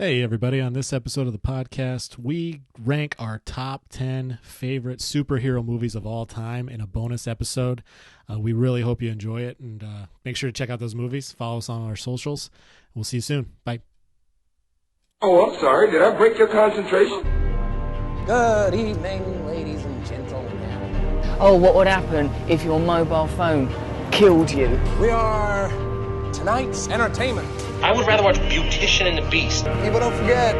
Hey, everybody. On this episode of the podcast, we rank our top 10 favorite superhero movies of all time in a bonus episode. We really hope you enjoy it, and make sure to check out those movies. Follow us on our socials. We'll see you soon. Bye. Oh, I'm sorry. Did I break your concentration? Good evening, ladies and gentlemen. Oh, what would happen if your mobile phone killed you? We are tonight's entertainment. I would rather watch Beautician and the Beast. People don't forget.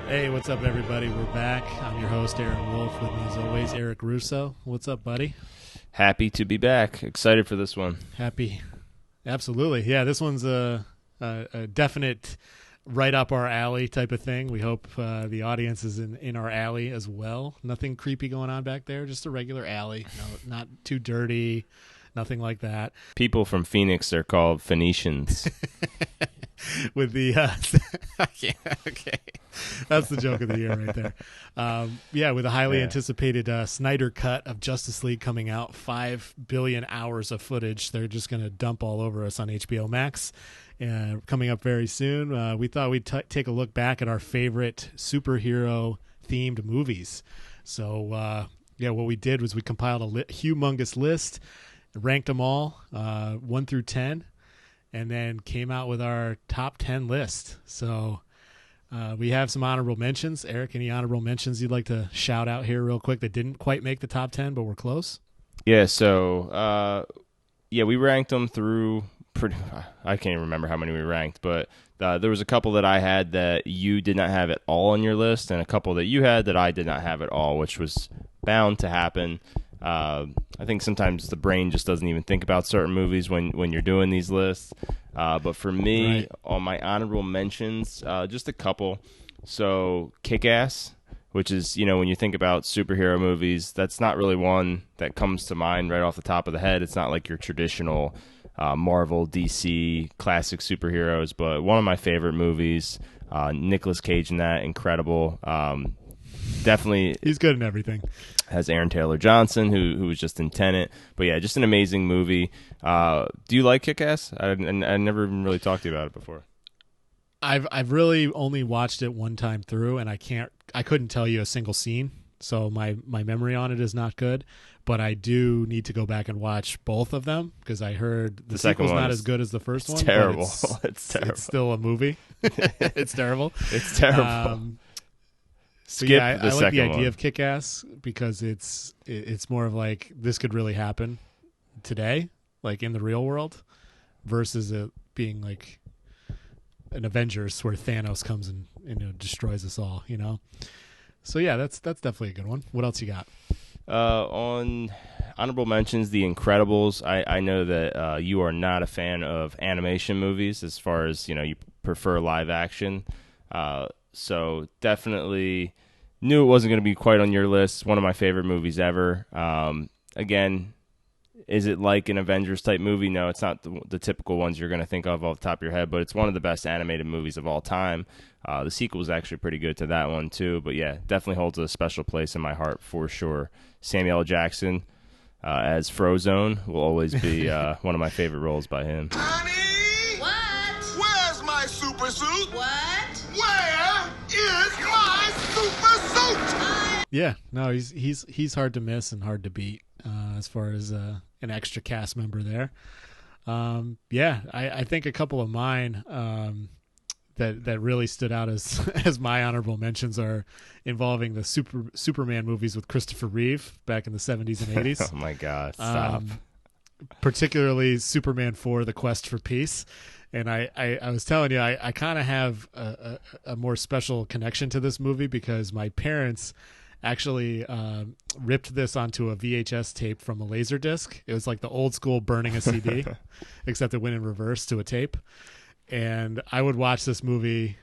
Hey, what's up, everybody? We're back. I'm your host, Aaron Wolf. With me, as always, Eric Russo. What's up, buddy? Happy to be back. Excited for this one. Happy. Absolutely. Yeah, this one's a definite right up our alley type of thing. We hope the audience is in our alley as well. Nothing creepy going on back there. Just a regular alley. No, not too dirty. Nothing like that. People from Phoenix are called Phoenicians. With the okay, that's the joke of the year right there. With the highly anticipated Snyder cut of Justice League coming out, 5 billion hours of footage they're just going to dump all over us on HBO Max. Coming up very soon. We thought we'd take a look back at our favorite superhero themed movies. So what we did was we compiled a humongous list, ranked them all 1 through 10. And then came out with our top 10 list. So we have some honorable mentions. Eric, any honorable mentions you'd like to shout out here real quick that didn't quite make the top 10, but were close? Yeah, so, we ranked them through I can't even remember how many we ranked, but there was a couple that I had that you did not have at all on your list, and a couple that you had that I did not have at all, which was bound to happen. I think sometimes the brain just doesn't even think about certain movies when you're doing these lists. But for me, Right. On my honorable mentions, just a couple. So Kick-Ass, which is, when you think about superhero movies, that's not really one that comes to mind right off the top of the head. It's not like your traditional Marvel, DC, classic superheroes, but one of my favorite movies. Nicolas Cage in that, incredible. Definitely, He's good in everything. has Aaron Taylor Johnson, who was just in Tenet. But yeah, just an amazing movie. Do you like Kick-Ass? I never even really talked to you about it before. I've really only watched it one time through, and I couldn't tell you a single scene, so my memory on it is not good. But I do need to go back and watch both of them because I heard the second sequel's one not is- as good as the first one. It's but terrible. It's, It's terrible. It's still a movie. It's terrible. It's terrible. So Skip I the like the second idea one. of Kick-Ass because it's more of like this could really happen today, like in the real world, versus it being like an Avengers where Thanos comes and destroys us all. So yeah, that's definitely a good one. What else you got? On honorable mentions, The Incredibles. I know that you are not a fan of animation movies as far as, you prefer live action. So definitely knew it wasn't going to be quite on your list. One of my favorite movies ever. Again, is it like an Avengers type movie? No, it's not the typical ones you're going to think of off the top of your head, but it's one of the best animated movies of all time. The sequel is actually pretty good to that one too, but yeah, definitely holds a special place in my heart for sure. Samuel L. Jackson as Frozone will always be one of my favorite roles by him. Honey! What? Where's my super suit? What? Where is my super suit? Yeah, no, he's hard to miss and hard to beat as far as an extra cast member there. I think a couple of mine that really stood out as my honorable mentions are involving the Superman movies with Christopher Reeve back in the 70s and 80s. Oh my God, stop. Particularly Superman 4, The Quest for Peace. And I was telling you, I kind of have a more special connection to this movie because my parents actually ripped this onto a VHS tape from a Laserdisc. It was like the old school burning a CD, except it went in reverse to a tape. And I would watch this movie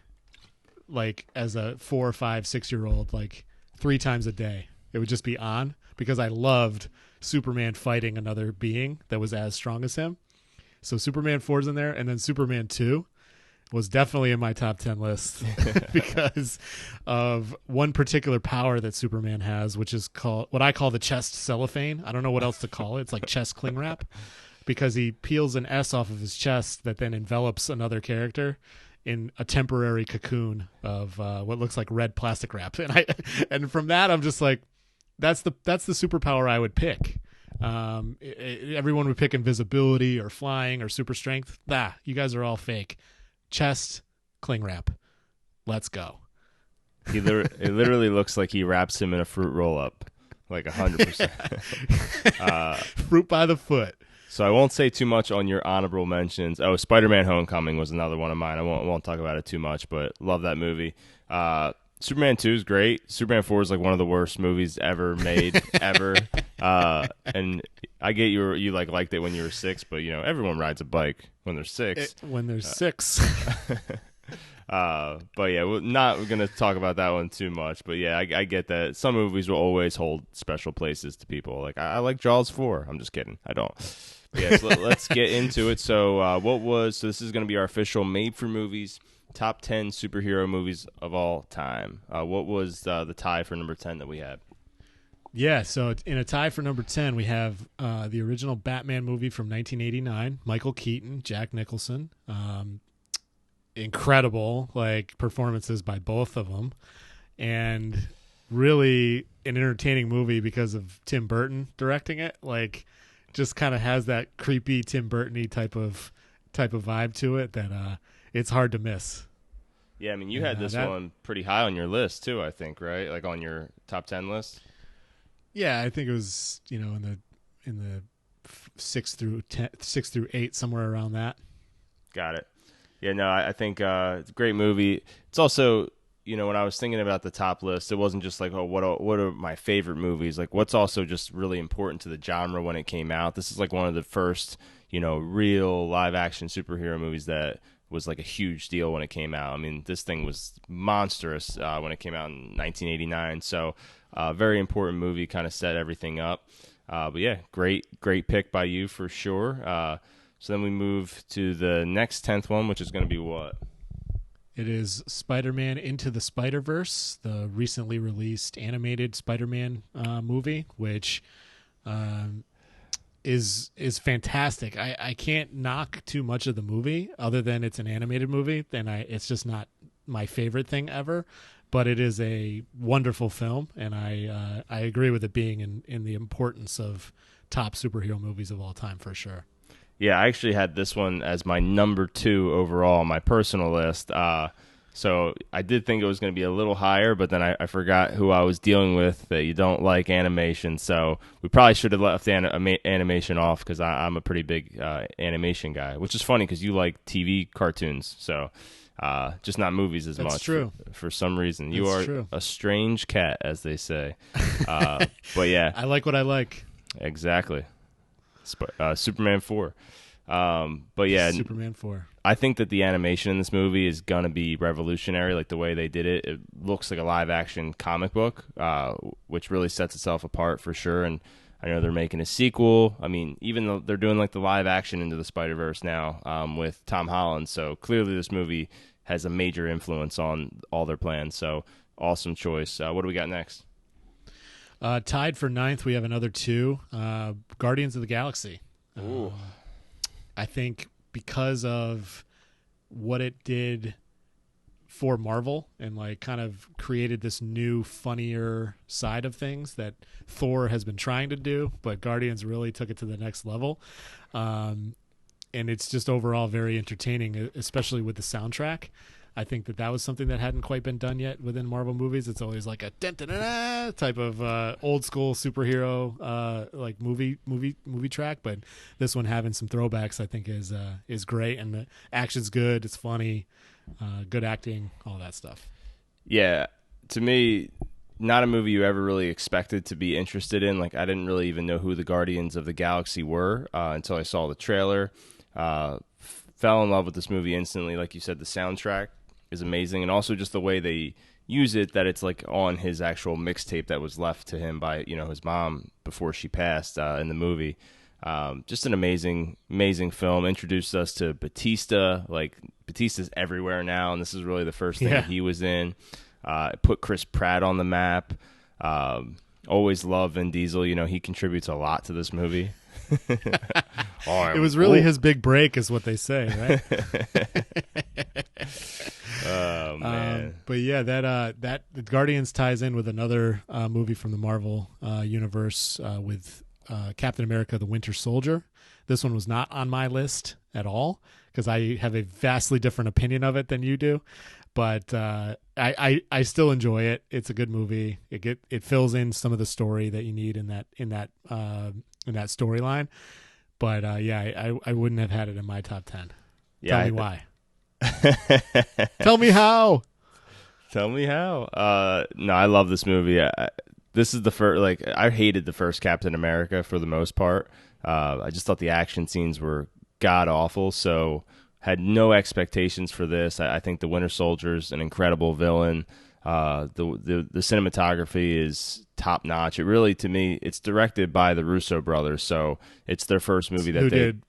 like as a 4, 5, 6-year-old, like 3 times a day. It would just be on because I loved Superman fighting another being that was as strong as him. So Superman 4's in there, and then Superman 2 was definitely in my top 10 list because of one particular power that Superman has, which is called what I call the chest cellophane. I don't know what else to call it. It's like chest cling wrap. because he peels an S off of his chest that then envelops another character in a temporary cocoon of what looks like red plastic wrap. And from that, I'm just like, that's the superpower I would pick. Everyone would pick invisibility or flying or super strength. You guys are all fake. Chest, cling wrap. Let's go. It literally looks like he wraps him in a fruit roll up, like 100%. Fruit by the foot. So I won't say too much on your honorable mentions. Oh, Spider-Man: Homecoming was another one of mine. I won't talk about it too much, but love that movie. Superman 2 is great. Superman 4 is like one of the worst movies ever made, ever. And I get you liked it when you were 6, but everyone rides a bike when they're 6. When they're 6. But yeah, we're not going to talk about that one too much. But yeah, I get that some movies will always hold special places to people. Like I like Jaws 4. I'm just kidding. I don't. But yeah, so let's get into it. So so this is going to be our official Made for Movies top 10 superhero movies of all time. What was the tie for number 10 that we had? Yeah, so in a tie for number 10, we have the original Batman movie from 1989, Michael Keaton, Jack Nicholson. Incredible performances by both of them, and really an entertaining movie because of Tim Burton directing it. Just kind of has that creepy Tim Burton-y type of vibe to it that it's hard to miss. Yeah, I mean, you had this one pretty high on your list too, I think, right? Like on your top 10 list. Yeah, I think it was in the 6 through 8, somewhere around that. Got it. Yeah, no, I think it's a great movie. It's also, when I was thinking about the top list, it wasn't just like, oh, what are my favorite movies? Like, what's also just really important to the genre when it came out? This is like one of the first, real live action superhero movies that was like a huge deal when it came out. I mean, this thing was monstrous when it came out in 1989. So, very important movie, kind of set everything up. But yeah, great pick by you for sure. So then we move to the next 10th one, which is going to be what? It is Spider-Man Into the Spider-Verse, the recently released animated Spider-Man movie, which is fantastic. I can't knock too much of the movie other than it's an animated movie. It's just not my favorite thing ever, but it is a wonderful film, and I agree with it being in the importance of top superhero movies of all time for sure. Yeah, I actually had this one as my number 2 overall on my personal list. So I did think it was going to be a little higher, but then I forgot who I was dealing with, that you don't like animation. So we probably should have left animation off because I'm a pretty big animation guy, which is funny because you like TV cartoons. So just not movies as much. That's true. For some reason. You That's are true. A strange cat, as they say. But yeah. I like what I like. Exactly. Superman 4. But yeah, Superman 4. I think that the animation in this movie is going to be revolutionary, like the way they did it. It looks like a live-action comic book, which really sets itself apart for sure. And I know they're making a sequel. I mean, even though they're doing like the live-action Into the Spider-Verse now with Tom Holland. So clearly this movie has a major influence on all their plans. So awesome choice. What do we got next? Tied for 9th, we have another 2, Guardians of the Galaxy. Ooh. I think because of what it did for Marvel and kind of created this new, funnier side of things that Thor has been trying to do, but Guardians really took it to the next level. And it's just overall very entertaining, especially with the soundtrack. I think that was something that hadn't quite been done yet within Marvel movies. It's always like a dun-dun-dun-dun type of old school superhero movie track, but this one having some throwbacks I think is great, and the action's good, it's funny, good acting, all that stuff. Yeah, to me, not a movie you ever really expected to be interested in. Like, I didn't really even know who the Guardians of the Galaxy were until I saw the trailer. Fell in love with this movie instantly. Like you said, the soundtrack is amazing, and also just the way they use it, that it's like on his actual mixtape that was left to him by his mom before she passed in the movie. Just an amazing film. Introduced us to Batista. Like, Batista's everywhere now, and this is really the first thing he was in. Put Chris Pratt on the map. Always love Vin Diesel. He contributes a lot to this movie. It was really his big break, is what they say, right? Oh man. But yeah, that the Guardians ties in with another movie from the Marvel universe with Captain America: The Winter Soldier. This one was not on my list at all because I have a vastly different opinion of it than you do. But I still enjoy it. It's a good movie. It fills in some of the story that you need in that storyline. But yeah, I wouldn't have had it in my top 10. Yeah, Tell me why. Tell me how. Tell me how. No, I love this movie. This is the first. Like, I hated the first Captain America for the most part. I just thought the action scenes were god awful. So had no expectations for this. I think the Winter Soldier's an incredible villain. The cinematography is top notch. It really, to me, it's directed by the Russo brothers. So it's their first movie that Who they did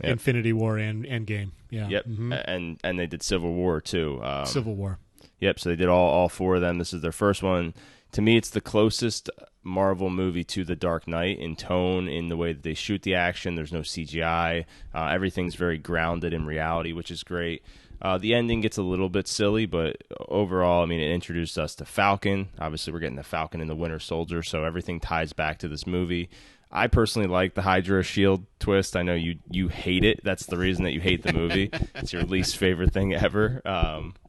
Yep. Infinity War and Endgame. Yeah. Yep, Mhm. and they did Civil War too. Civil War. Yep, so they did all four of them. This is their first one. To me, it's the closest Marvel movie to The Dark Knight in tone, in the way that they shoot the action. There's no CGI. Everything's very grounded in reality, which is great. The ending gets a little bit silly, but overall, I mean, it introduced us to Falcon. Obviously, we're getting the Falcon and the Winter Soldier, so everything ties back to this movie. I personally like the Hydra Shield twist. I know you hate it. That's the reason that you hate the movie. It's your least favorite thing ever,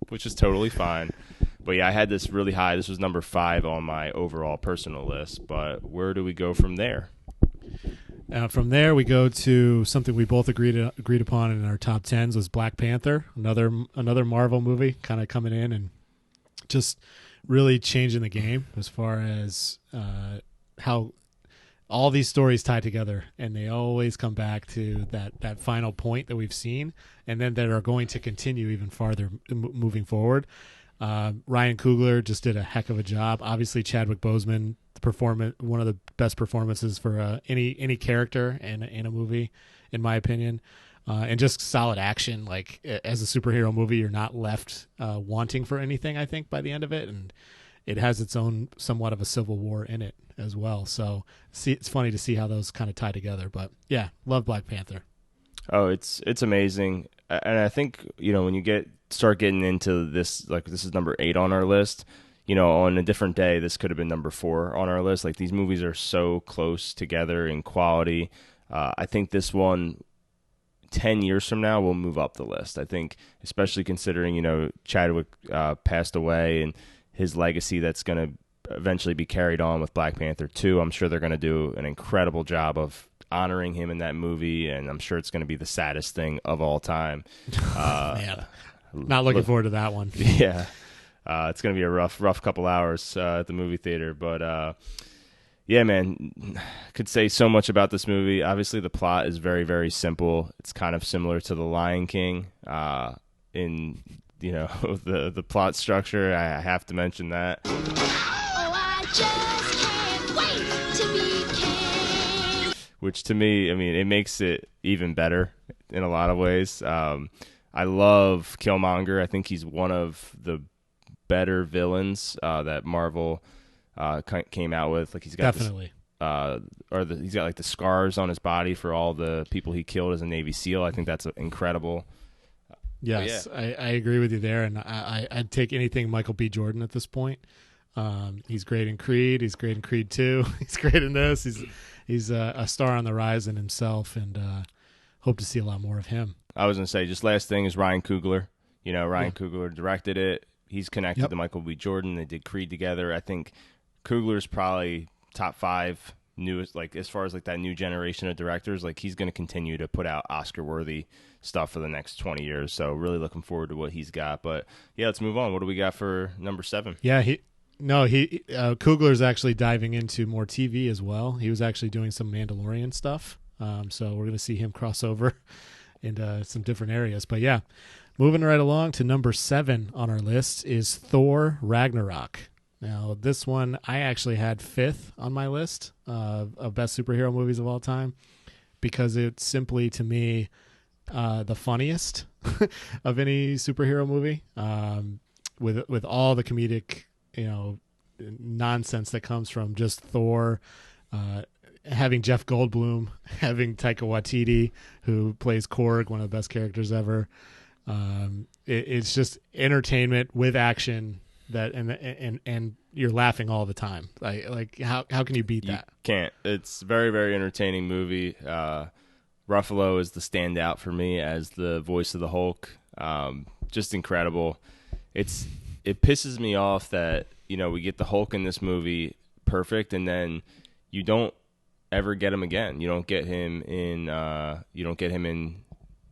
which is totally fine. But yeah, I had this really high. This was number 5 on my overall personal list. But where do we go from there? From there, we go to something we both agreed upon in our top 10s was Black Panther, another Marvel movie, kind of coming in and just really changing the game as far as how all these stories tie together, and they always come back to that final point that we've seen, and then that are going to continue even farther moving forward. Ryan Coogler just did a heck of a job. Obviously, Chadwick Boseman, one of the best performances for any character in a movie, in my opinion, and just solid action. Like, as a superhero movie, you're not left wanting for anything, I think, by the end of it, and it has its own somewhat of a civil war in it as well. So it's funny to see how those kind of tie together. But yeah, love Black Panther. Oh, it's amazing. And I think, when you start getting into this, like, this is number 8 on our list, on a different day, this could have been number 4 on our list. Like, these movies are so close together in quality. I think this one, 10 years from now, will move up the list. I think, especially considering, Chadwick passed away and his legacy that's going to eventually be carried on with Black Panther 2. I'm sure they're going to do an incredible job of honoring him in that movie, and I'm sure it's going to be the saddest thing of all time. Man, not looking forward to that one. Yeah, it's going to be a rough couple hours at the movie theater, but yeah, man, could say so much about this movie. Obviously, the plot is very, very simple. It's kind of similar to The Lion King in the plot structure. I have to mention that. Oh, I just can't wait to be king. Which, to me, I mean, it makes it even better in a lot of ways. I love Killmonger. I think he's one of the better villains that Marvel came out with. Like, he's got Definitely. He's got like the scars on his body for all the people he killed as a Navy SEAL. I think that's incredible. Yes, yeah. I agree with you there, and I'd take anything Michael B. Jordan at this point. He's great in Creed. He's great in Creed 2. He's great in this. He's a star on the rise in himself, and hope to see a lot more of him. I was going to say, just last thing is Ryan Coogler. Ryan Coogler directed it. He's connected to Michael B. Jordan. They did Creed together. I think Coogler's probably top 5 newest, like, as far as like that new generation of directors. Like, he's going to continue to put out Oscar-worthy stuff for the next 20 years. So really looking forward to what he's got. But yeah, let's move on. What do we got for number 7? Yeah, Coogler's actually diving into more TV as well. He was actually doing some Mandalorian stuff. So we're going to see him cross over into some different areas. But yeah, moving right along to number 7 on our list is Thor Ragnarok. Now, this one I actually had 5th on my list of best superhero movies of all time because it's simply, to me, the funniest of any superhero movie, with all the comedic, nonsense that comes from just Thor having Jeff Goldblum, having Taika Waititi, who plays Korg, one of the best characters ever. It's just entertainment with action that and you're laughing all the time. Like how can you beat that? Can't. It's very, very entertaining movie. Ruffalo is the standout for me as the voice of the Hulk. Just incredible. It pisses me off that, we get the Hulk in this movie perfect, and then you don't ever get him again. You don't get him in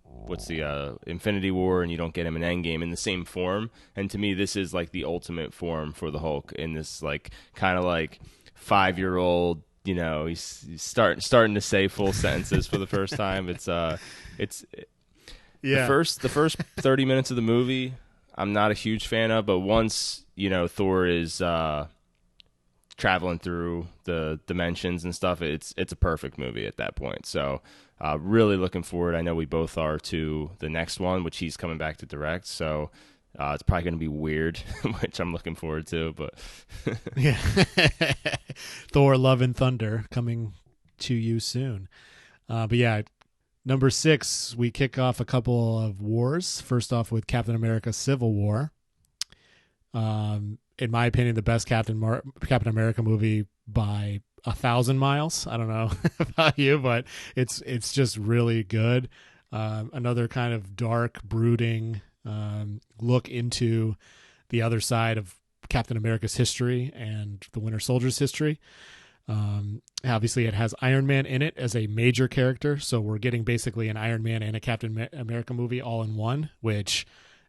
what's the Infinity War, and you don't get him in Endgame in the same form. And to me, this is like the ultimate form for the Hulk in this like kind of like 5-year-old. He's starting to say full sentences for the first time. The first 30 minutes of the movie, I'm not a huge fan of, but once Thor is traveling through the dimensions and stuff, it's a perfect movie at that point. So really looking forward. I know we both are to the next one, which he's coming back to direct. So it's probably going to be weird, which I'm looking forward to. But yeah, Thor: Love and Thunder coming to you soon. But yeah, number 6, we kick off a couple of wars. First off with Captain America: Civil War. In my opinion, the best Captain America movie by 1,000 miles. I don't know about you, but it's just really good. Another kind of dark, brooding look into the other side of Captain America's history and the Winter Soldier's history. Obviously, it has Iron Man in it as a major character, so we're getting basically an Iron Man and a Captain America movie all in one, which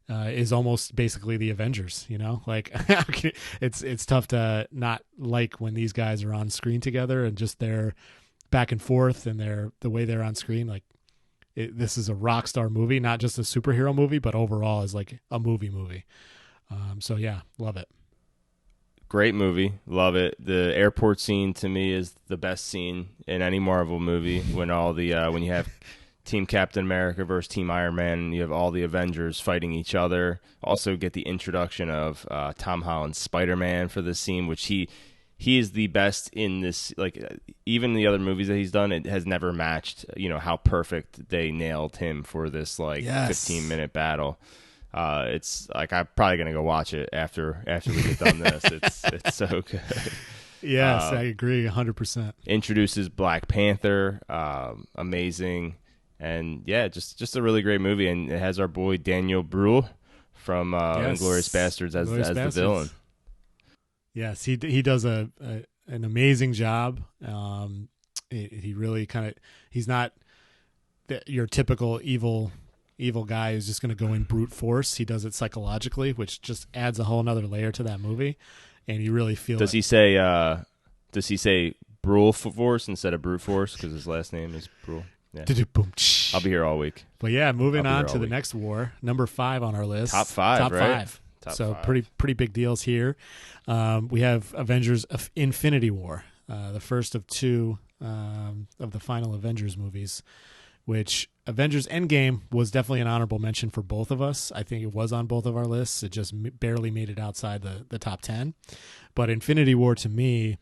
is almost basically the Avengers. Like it's tough to not like when these guys are on screen together and just their back and forth and the way they're on screen. Like this is a rock star movie, not just a superhero movie, but overall is like a movie. So yeah, love it. Great movie, love it. The airport scene to me is the best scene in any Marvel movie. When when you have Team Captain America versus Team Iron Man, and you have all the Avengers fighting each other. Also get the introduction of Tom Holland's Spider-Man for this scene, which he is the best in this. Like even the other movies that he's done, it has never matched. How perfect they nailed him for this 15-minute battle. It's like I'm probably gonna go watch it after we get done this. It's so good. Yes, I agree 100%. Introduces Black Panther, amazing, and yeah, just a really great movie, and it has our boy Daniel Bruhl from Inglourious Basterds as the villain. Yes, he does an amazing job. He really he's not your typical evil guy who's just going to go in brute force. He does it psychologically, which just adds a whole nother layer to that movie, and you really feel. Does he say Bruhl force instead of brute force because his last name is Bruhl? Yeah. I'll be here all week. But yeah, moving on to the next war, number 5 on our list. Top 5, right? So pretty big deals here. We have Avengers of Infinity War, the first of 2 of the final Avengers movies, which Avengers Endgame was definitely an honorable mention for both of us. I think it was on both of our lists. It just barely made it outside the top 10. But Infinity War, to me,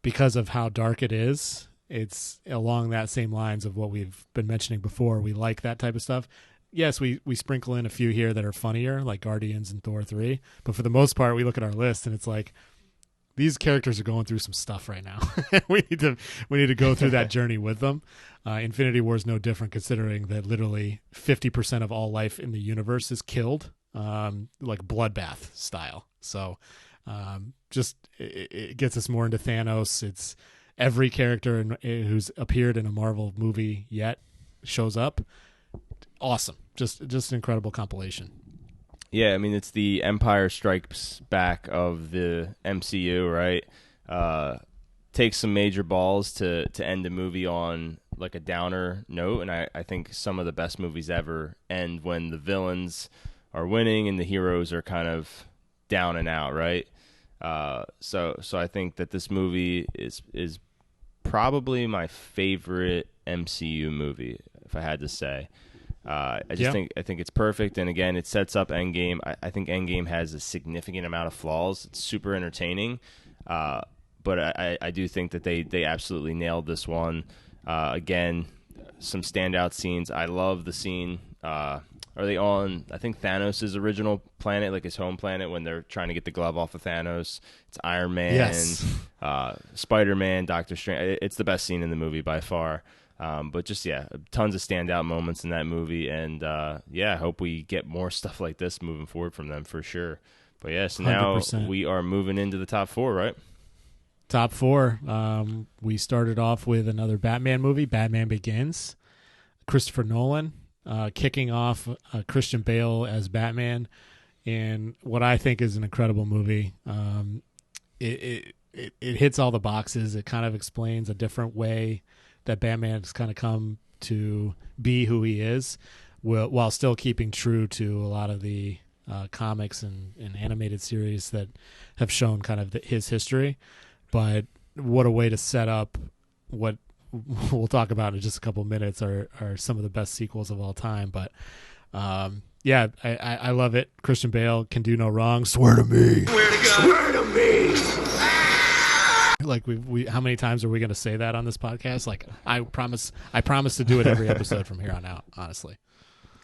because of how dark it is, it's along that same lines of what we've been mentioning before. We like that type of stuff. Yes, we sprinkle in a few here that are funnier, like Guardians and Thor 3. But for the most part, we look at our list and it's like, these characters are going through some stuff right now. we need to go through that journey with them. Infinity War is no different, considering that literally 50% of all life in the universe is killed, like bloodbath style. So just it gets us more into Thanos. It's every character who's appeared in a Marvel movie yet shows up. Awesome. Just an incredible compilation. Yeah, I mean, it's the Empire Strikes Back of the MCU, right? Takes some major balls to end the movie on like a downer note, and I think some of the best movies ever end when the villains are winning and the heroes are kind of down and out, right? So I think that this movie is probably my favorite MCU movie, if I had to say. I think it's perfect, and again, it sets up Endgame. I think Endgame has a significant amount of flaws. It's super entertaining, but I do think that they absolutely nailed this one. Again, some standout scenes. I love the scene. Are they on, I think, Thanos' original planet, like his home planet, when they're trying to get the glove off of Thanos? It's Iron Man, Yes. Spider-Man, Doctor Strange. It's the best scene in the movie by far. But just, tons of standout moments in that movie. And, I hope we get more stuff like this moving forward from them for sure. But, so now 100%. we are moving into the top 4, right? Top 4. We started off with another Batman movie, Batman Begins. Christopher Nolan kicking off Christian Bale as Batman in what I think is an incredible movie. It hits all the boxes. It kind of explains a different way that Batman has kind of come to be who he is, while still keeping true to a lot of the comics and animated series that have shown kind of his history. But what a way to set up what we'll talk about in just a couple minutes are some of the best sequels of all time. But I love it. Christian Bale can do no wrong. Swear to me. Swear to God. Swear to me. Like we how many times are we going to say that on this podcast? Like I promise to do it every episode from here on out, honestly.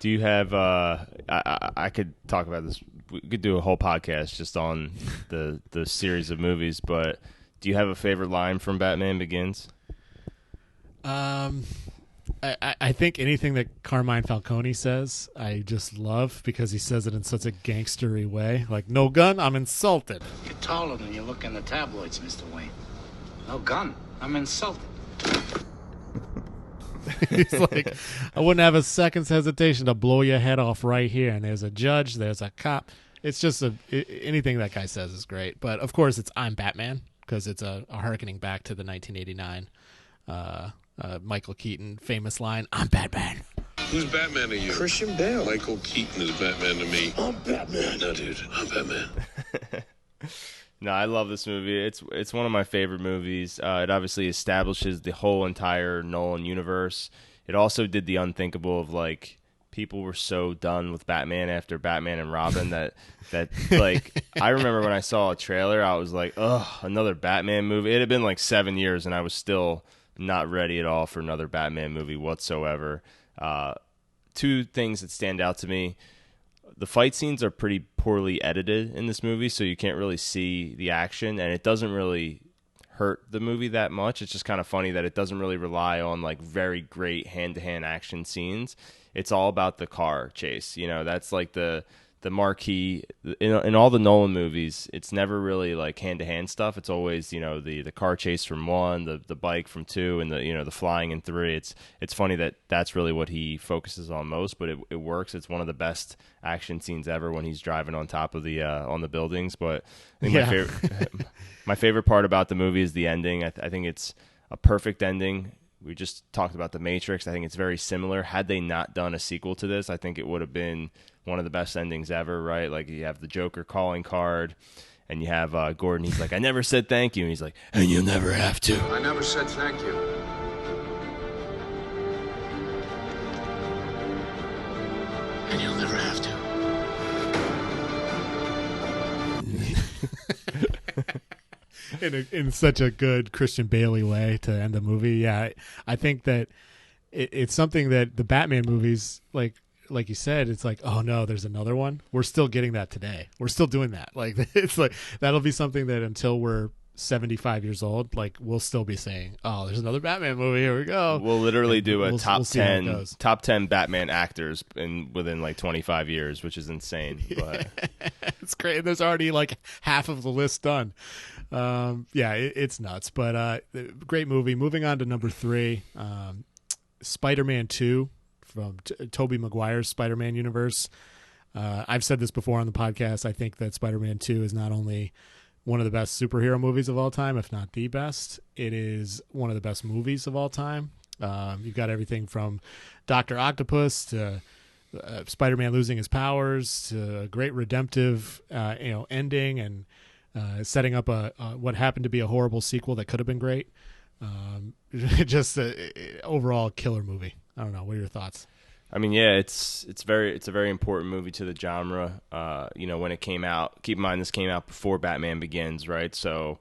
Do you have I could talk about this. We could do a whole podcast just on the series of movies, but do you have a favorite line from Batman Begins? I think anything that Carmine Falcone says, I just love, because he says it in such a gangstery way. Like, no gun, I'm insulted. You're taller than you look in the tabloids, Mr. Wayne. No gun, I'm insulted. He's like, I wouldn't have a second's hesitation to blow your head off right here. And there's a judge, there's a cop. It's just anything that guy says is great. But of course, it's I'm Batman, because it's a harkening back to the 1989 Michael Keaton famous line, I'm Batman. Who's Batman to you? Christian Bale. Michael Keaton is Batman to me. I'm Batman. No, dude, I'm Batman. No, I love this movie. It's one of my favorite movies. It obviously establishes the whole entire Nolan universe. It also did the unthinkable of, like, people were so done with Batman after Batman and Robin that like, I remember when I saw a trailer, I was like, ugh, another Batman movie. It had been like 7 years, and I was still not ready at all for another Batman movie whatsoever. Two things that stand out to me. The fight scenes are pretty poorly edited in this movie, so you can't really see the action, and it doesn't really hurt the movie that much. It's just kind of funny that it doesn't really rely on, like, very great hand-to-hand action scenes. It's all about the car chase. You know, that's like the marquee in all the Nolan movies. It's never really like hand-to-hand stuff. It's always, you know, the car chase from 1, the bike from 2, and the flying in 3. It's funny that that's really what he focuses on most, but it works. It's one of the best action scenes ever when he's driving on top of the on the buildings. But I think my favorite part about the movie is the ending. I think it's a perfect ending. We just talked about The Matrix. I think it's very similar. Had they not done a sequel to this, I think it would have been one of the best endings ever, right? Like, you have the Joker calling card, and you have Gordon. He's like, I never said thank you. And he's like, and you'll never have to. I never said thank you. And you'll never have to. In such a good Christian Bailey way to end the movie. Yeah, I think that it's something that the Batman movies, like you said, it's like, oh no, there's another one. We're still getting that today. We're still doing that. Like, it's like, that'll be something that until we're 75 years old, like, we'll still be saying, oh, there's another Batman movie. Here we go. We'll literally do a we'll top see how it 10 goes. top 10 Batman actors within like 25 years, which is insane. But It's great. There's already like half of the list done. It's nuts. But great movie. Moving on to number 3, Spider-Man 2 from Tobey Maguire's Spider-Man universe. I've said this before on the podcast. I think that Spider-Man 2 is not only one of the best superhero movies of all time, if not the best, it is one of the best movies of all time. You've got everything from Dr. Octopus to Spider-Man losing his powers to a great redemptive ending, and setting up a what happened to be a horrible sequel that could have been great. Just a overall killer movie. I don't know. What are your thoughts? I mean, yeah, it's a very important movie to the genre. When it came out, keep in mind this came out before Batman Begins, right? So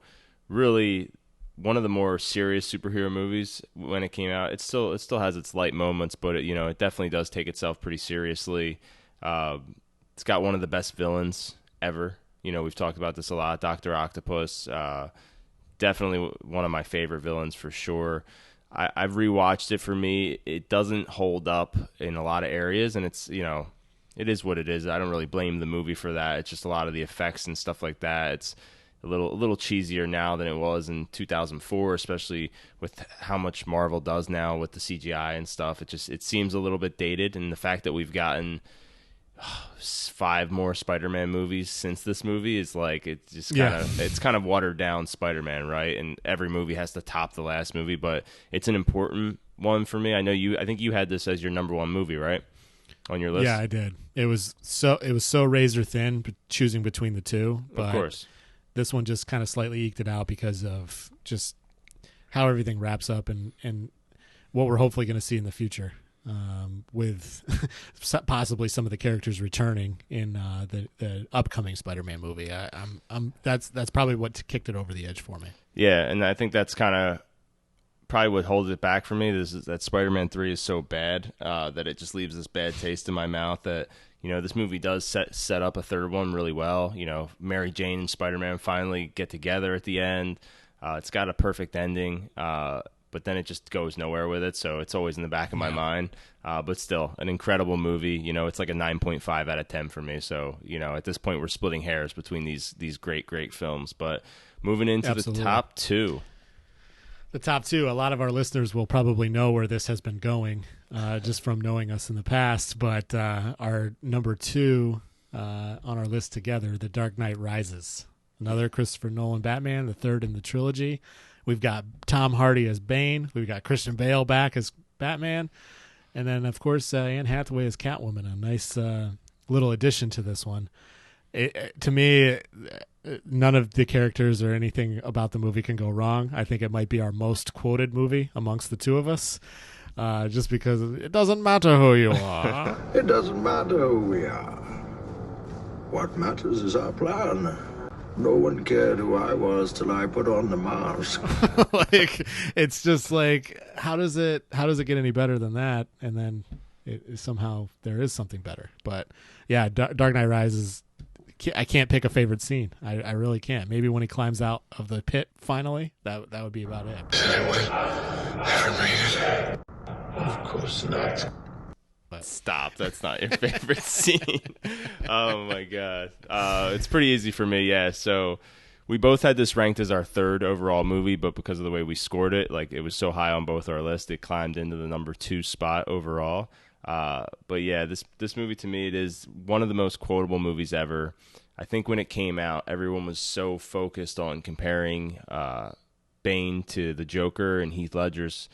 really one of the more serious superhero movies when it came out. It still has its light moments, but it definitely does take itself pretty seriously. It's got one of the best villains ever. We've talked about this a lot. Dr. Octopus, definitely one of my favorite villains for sure. I've rewatched it. For me, it doesn't hold up in a lot of areas, and it's it is what it is. I don't really blame the movie for that. It's just a lot of the effects and stuff like that. It's a little cheesier now than it was in 2004, especially with how much Marvel does now with the CGI and stuff. It seems a little bit dated, and the fact that we've gotten 5 more Spider-Man movies since this movie is like it's kind of watered down Spider-Man, right? And every movie has to top the last movie, but it's an important one for me. I think you had this as your number 1 movie, right? On your list? Yeah, I did. It was so razor thin choosing between the two, but of course. This one just kind of slightly eked it out because of just how everything wraps up and what we're hopefully going to see in the future, with possibly some of the characters returning in the upcoming Spider-Man movie. That's probably what kicked it over the edge for me. Yeah, and I think that's kind of probably what holds it back for me. That Spider-Man 3 is so bad that it just leaves this bad taste in my mouth that. This movie does set up a third one really well. Mary Jane and Spider-Man finally get together at the end. It's got a perfect ending, but then it just goes nowhere with it, so it's always in the back of my mind. But still, an incredible movie. It's like a 9.5 out of 10 for me. So, at this point, we're splitting hairs between these great, great films. But moving into Absolutely. The top 2. The top 2, a lot of our listeners will probably know where this has been going, just from knowing us in the past. But our number 2 on our list together, The Dark Knight Rises. Another Christopher Nolan Batman, the third in the trilogy. We've got Tom Hardy as Bane. We've got Christian Bale back as Batman. And then, of course, Anne Hathaway as Catwoman. A nice little addition to this one. To me, none of the characters or anything about the movie can go wrong. I think it might be our most quoted movie amongst the two of us, just because it doesn't matter who you are. It doesn't matter who we are. What matters is our plan. No one cared who I was till I put on the mask. It's just like, how does it get any better than that? And then somehow there is something better. But yeah, Dark Knight Rises. I can't pick a favorite scene. I really can't. Maybe when he climbs out of the pit finally, that would be about it. Did anyone ever made it? Of course not. But stop. That's not your favorite scene. Oh, my God. It's pretty easy for me, yeah. So we both had this ranked as our 3rd overall movie, but because of the way we scored it, like it was so high on both our lists, it climbed into the number 2 spot overall. But yeah, this movie to me, it is one of the most quotable movies ever. I think when it came out, everyone was so focused on comparing Bane to the Joker and Heath Ledger's,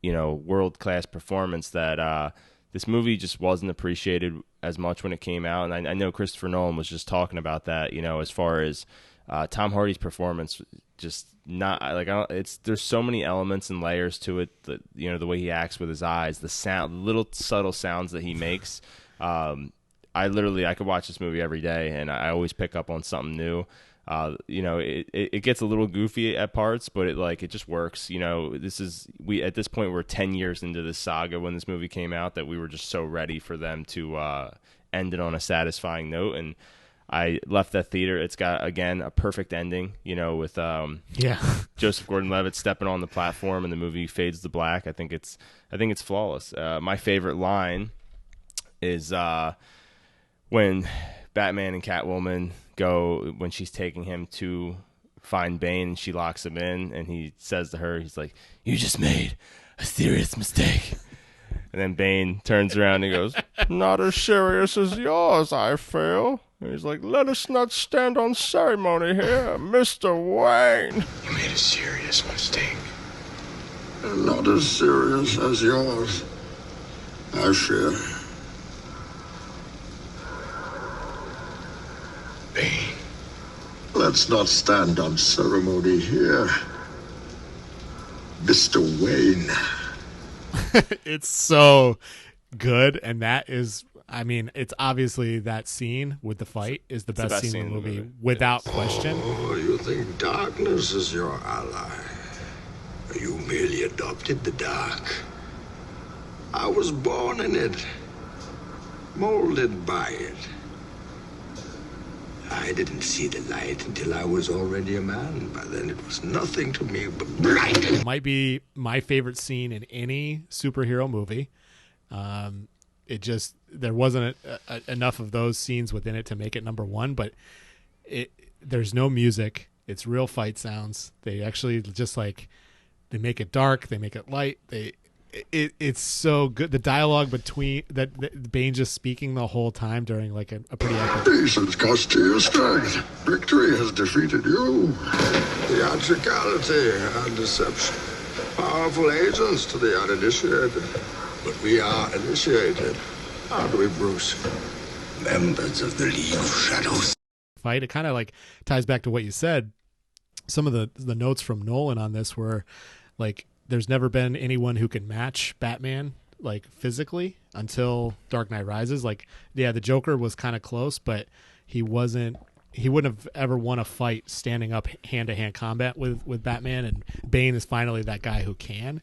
world-class performance that this movie just wasn't appreciated as much when it came out. And I know Christopher Nolan was just talking about that, as far as Tom Hardy's performance, just not like there's so many elements and layers to it. That the way he acts with his eyes, the sound, little subtle sounds that he makes. I could watch this movie every day, and I always pick up on something new. It gets a little goofy at parts, but it just works. At this point we're 10 years into this saga when this movie came out that we were just so ready for them to end it on a satisfying note. And I left that theater. It's got, again, a perfect ending, with Joseph Gordon-Levitt stepping on the platform and the movie fades to black. I think it's flawless. My favorite line is when Batman and Catwoman go, when she's taking him to find Bane and she locks him in, and he says to her, he's like, "You just made a serious mistake." And then Bane turns around and goes, "Not as serious as yours, I feel." And he's like, "Let us not stand on ceremony here, Mr. Wayne." You made a serious mistake. Not as serious as yours, I fear. Bane. Let's not stand on ceremony here, Mr. Wayne. It's so good, and that is I mean, it's obviously that scene with the fight is the best best scene in the movie without question. Oh, you think darkness is your ally? You merely adopted the dark. I was born in it, molded by it. I didn't see the light until I was already a man. By then it was nothing to me but blind. It might be my favorite scene in any superhero movie. There wasn't enough of those scenes within it to make it number one, but there's no music. It's real fight sounds. They actually just like, they make it dark, they make it light. It's so good. The dialogue between that Bane just speaking the whole time during like a pretty epic. Patience cost you your strength. Victory has defeated you. Theatricality and deception. Powerful agents to the uninitiated. But we are initiated. Aren't we, Bruce? Members of the League of Shadows. Fight. It kind of like ties back to what you said. Some of the notes from Nolan on this were like, there's never been anyone who can match Batman like physically until Dark Knight Rises. Like, yeah, the Joker was kind of close, but he wouldn't have ever won a fight standing up hand-to-hand combat with Batman, and Bane is finally that guy who can.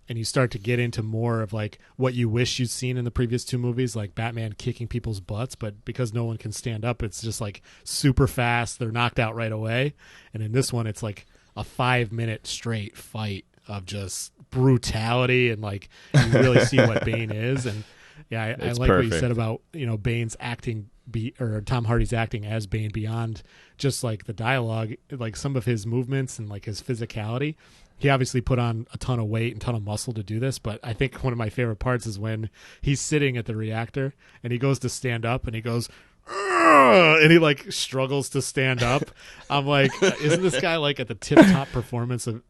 And you start to get into more of like what you wish you'd seen in the previous two movies, like Batman kicking people's butts, but because no one can stand up, it's just like super fast. They're knocked out right away. And in this one, it's like a 5-minute straight fight of just brutality, and like you really see what Bane is. And yeah, I like what you said about, Bane's acting or Tom Hardy's acting as Bane beyond just like the dialogue, like some of his movements and like his physicality. He obviously put on a ton of weight and ton of muscle to do this, but I think one of my favorite parts is when he's sitting at the reactor and he goes to stand up and he goes, and he like struggles to stand up. I'm like, isn't this guy like at the tip top performance of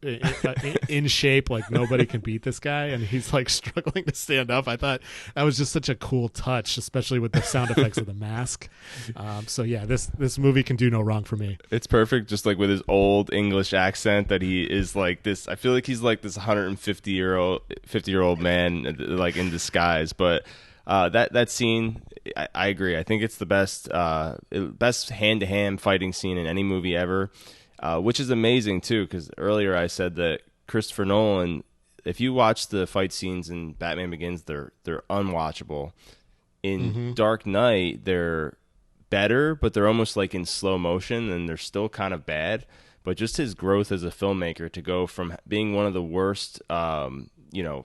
in shape? Like nobody can beat this guy, and he's like struggling to stand up. I thought that was just such a cool touch, especially with the sound effects of the mask. So yeah, this movie can do no wrong for me. It's perfect, just like with his old English accent that he is like this. I feel like he's like this 50-year-old man, like in disguise, but. That scene, I agree. I think it's the best hand-to-hand fighting scene in any movie ever, which is amazing too. Because earlier I said that Christopher Nolan, if you watch the fight scenes in Batman Begins, they're unwatchable. In Dark Knight, they're better, but they're almost like in slow motion, and they're still kind of bad. But just his growth as a filmmaker to go from being one of the worst.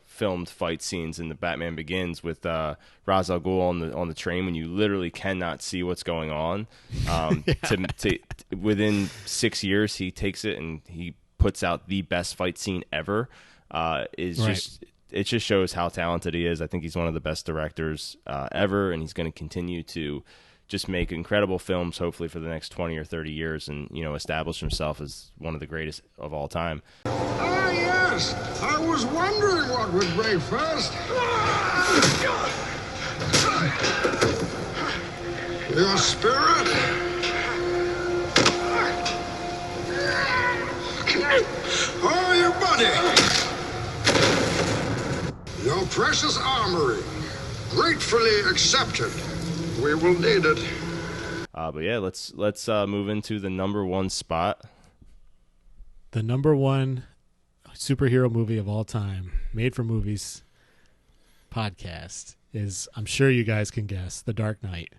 Filmed fight scenes in the Batman Begins with Ra's al Ghul on the train when you literally cannot see what's going on. To within 6 years, he takes it and he puts out the best fight scene ever. It just shows how talented he is. I think he's one of the best directors ever, and he's going to continue to just make incredible films, hopefully for the next 20 or 30 years, and establish himself as one of the greatest of all time. Ah, yes! I was wondering what would break first. Your spirit? Oh, your body! Your precious armory. Gratefully accepted. We will need it. But yeah, let's move into the number one spot. The number one superhero movie of all time, Made for Movies podcast, is, I'm sure you guys can guess, The Dark Knight.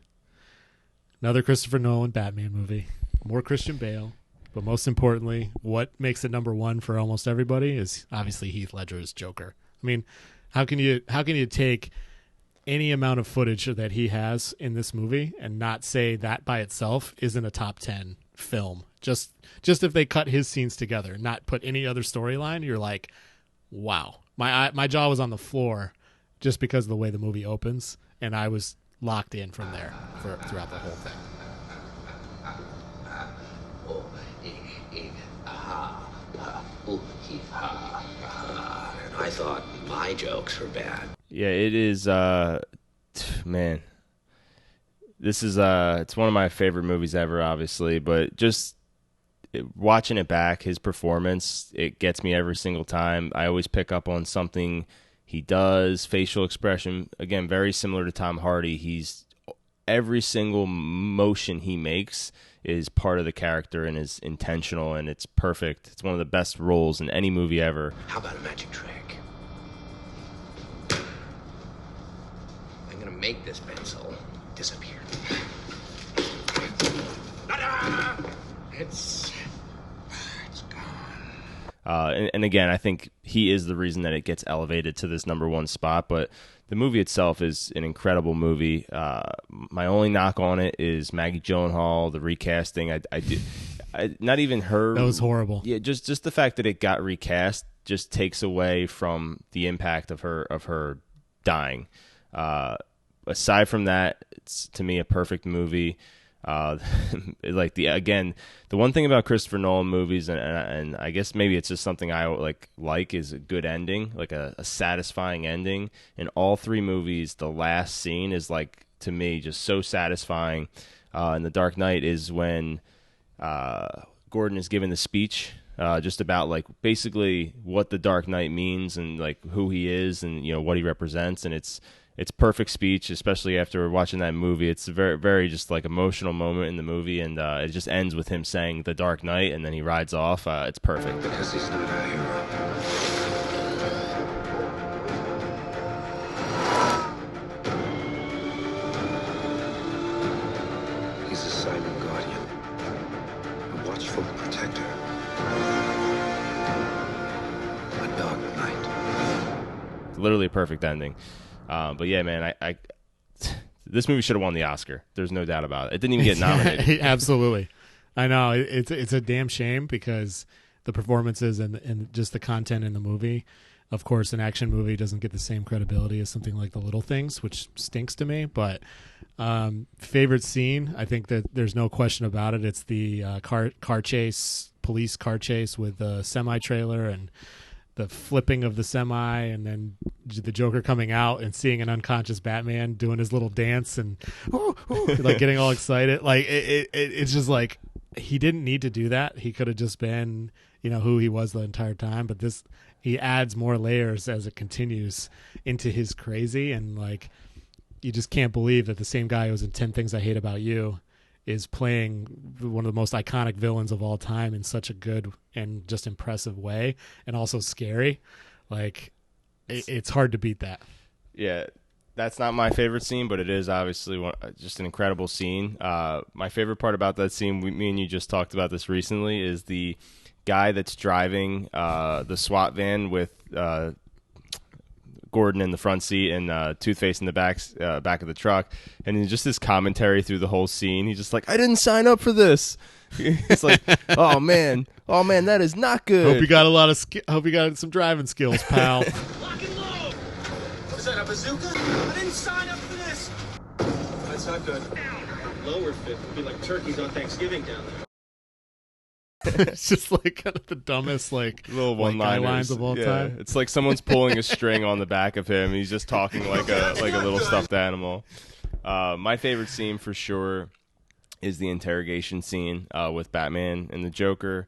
Another Christopher Nolan Batman movie. More Christian Bale. But most importantly, what makes it number one for almost everybody is obviously Heath Ledger's Joker. I mean, how can you take any amount of footage that he has in this movie and not say that by itself isn't a top 10 film? Just if they cut his scenes together, not put any other storyline, you're like, wow. My jaw was on the floor just because of the way the movie opens, and I was locked in from there throughout the whole thing. I thought my jokes were bad. Yeah, it is, man. This is, it's one of my favorite movies ever, obviously, but just watching it back, his performance, it gets me every single time. I always pick up on something he does, facial expression, again, very similar to Tom Hardy. Every single motion he makes is part of the character and is intentional, and it's perfect. It's one of the best roles in any movie ever. How about a magic trick? I'm gonna make this pencil disappear. Ta-da! It's gone. And again, I think he is the reason that it gets elevated to this number one spot, but the movie itself is an incredible movie. My only knock on it is Maggie Gyllenhaal, the recasting. Not even her. That was horrible. Yeah, just the fact that it got recast just takes away from the impact of her dying. Aside from that, it's to me a perfect movie. Like the one thing about Christopher Nolan movies, and I guess maybe it's just something I like is a good ending, like a satisfying ending. In all three movies, the last scene is to me just so satisfying. In The Dark Knight is when Gordon is giving the speech just about basically what the Dark Knight means and who he is and what he represents, and it's perfect speech, especially after watching that movie. It's a very, very just emotional moment in the movie, and it just ends with him saying "The Dark Knight," and then he rides off. It's perfect. Because he's not a hero. He's a silent guardian, a watchful protector, a dark knight. Literally a perfect ending. But yeah, man, I this movie should have won the Oscar. There's no doubt about it. It didn't even get nominated. Absolutely. I know. It's a damn shame because the performances and just the content in the movie. Of course, an action movie doesn't get the same credibility as something like The Little Things, which stinks to me. But favorite scene, I think that there's no question about it. It's the police car chase with the semi-trailer and the flipping of the semi, and then the Joker coming out and seeing an unconscious Batman doing his little dance and getting all excited. It's just he didn't need to do that. He could have just been, who he was the entire time. But he adds more layers as it continues into his crazy, and you just can't believe that the same guy who was in 10 Things I Hate About You is playing one of the most iconic villains of all time in such a good and just impressive way, and also scary. It's hard to beat that. Yeah, that's not my favorite scene, but it is obviously just an incredible scene. My favorite part about that scene, me and you just talked about this recently, is the guy that's driving the SWAT van with Gordon in the front seat and Two-Face in the back of the truck, and just his commentary through the whole scene. He's just like, "I didn't sign up for this." It's like, oh man, that is not good. Hope you got hope you got some driving skills, pal. Lock and load. Was that a bazooka? I didn't sign up for this. That's not good. Lower fifth would be like turkeys on Thanksgiving down there. It's just kind of the dumbest little one-liners of all time. It's like someone's pulling a string on the back of him. He's just talking like a little stuffed animal. My favorite scene for sure is the interrogation scene with Batman and the Joker.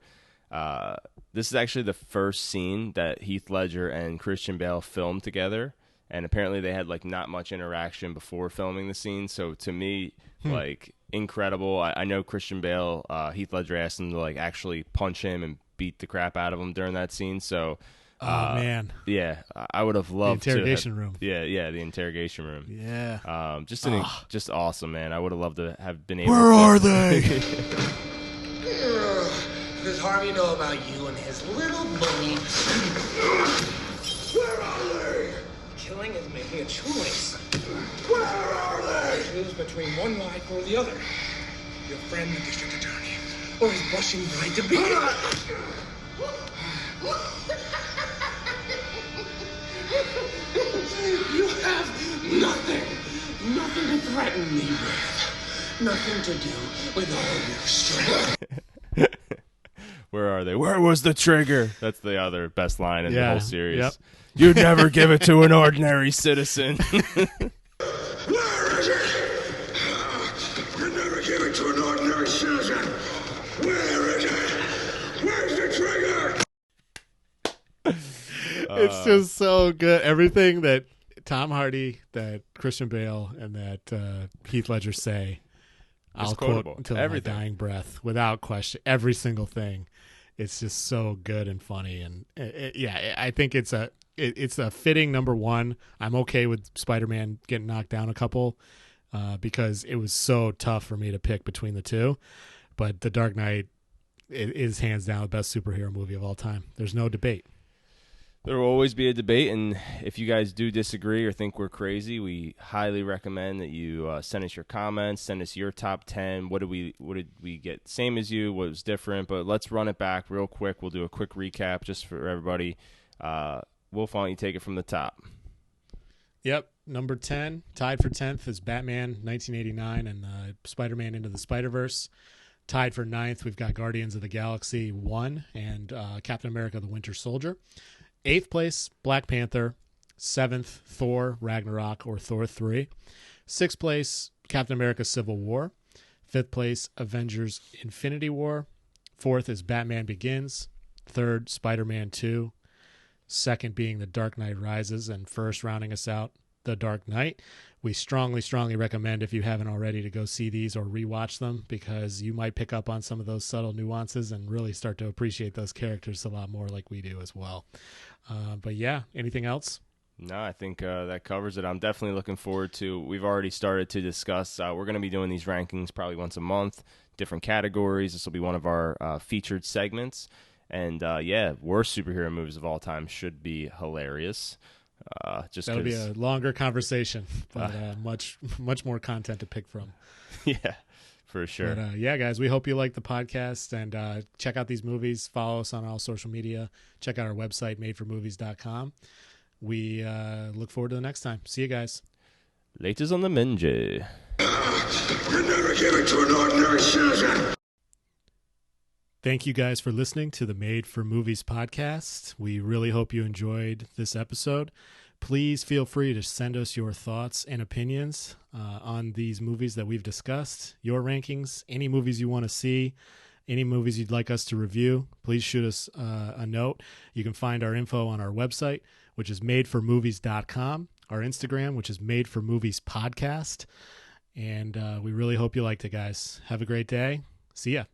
This is actually the first scene that Heath Ledger and Christian Bale filmed together, and apparently they had not much interaction before filming the scene. So to me, incredible. I know Christian Bale, Heath Ledger asked him to actually punch him and beat the crap out of him during that scene. So, man, yeah, I would have loved the interrogation room. Yeah, the interrogation room. Yeah, just awesome, man. I would have loved to have been able. Where are they? Does Harvey know about you and his little bunny? Where are they? Killing is making a choice. Where are they? Choose between one life or the other. Your friend, the district attorney, or his blushing bride to be. You have nothing to threaten me with. Nothing to do with all your strength. Where are they? Where was the trigger? That's the other best line in the whole series. Yep. You'd never give it to an ordinary citizen. Where is it? You never give it to an ordinary citizen. Where is it? Where's the trigger? It's just so good. Everything that Tom Hardy, that Christian Bale, and that Heath Ledger say, I'll quote until my dying breath, without question. Every single thing. It's just so good and funny, and I think it's a fitting number one. I'm okay with Spider-Man getting knocked down a couple because it was so tough for me to pick between the two. But The Dark Knight is hands down the best superhero movie of all time. There's no debate. There will always be a debate, and if you guys do disagree or think we're crazy, we highly recommend that you send us your comments, send us your top 10. What did we get same as you? What was different? But let's run it back real quick. We'll do a quick recap just for everybody. Wolf, why don't you take it from the top? Yep, number 10, tied for 10th is Batman 1989 and Spider-Man Into the Spider-Verse. Tied for 9th, we've got Guardians of the Galaxy 1 and Captain America the Winter Soldier. 8th place, Black Panther. 7th, Thor, Ragnarok, or Thor 3. 6th place, Captain America Civil War. 5th place, Avengers Infinity War. 4th is Batman Begins. 3rd, Spider-Man 2. 2nd being The Dark Knight Rises. And first, rounding us out, The Dark Knight. We strongly, strongly recommend, if you haven't already, to go see these or rewatch them, because you might pick up on some of those subtle nuances and really start to appreciate those characters a lot more like we do as well. But yeah, anything else? No, I think that covers it. I'm definitely looking forward to, we've already started to discuss, we're going to be doing these rankings probably once a month, different categories. This will be one of our featured segments. And worst superhero movies of all time should be hilarious. That'll be a longer conversation, but much more content to pick from. Yeah, for sure. But, guys, we hope you like the podcast, and check out these movies. Follow us on all social media. Check out our website, madeformovies.com. We look forward to the next time. See you guys. Laters on the Minji. You never give it to an ordinary citizen. Thank you guys for listening to the Made for Movies podcast. We really hope you enjoyed this episode. Please feel free to send us your thoughts and opinions on these movies that we've discussed, your rankings, any movies you want to see, any movies you'd like us to review. Please shoot us a note. You can find our info on our website, which is madeformovies.com, our Instagram, which is Made for Movies Podcast. And we really hope you liked it, guys. Have a great day. See ya.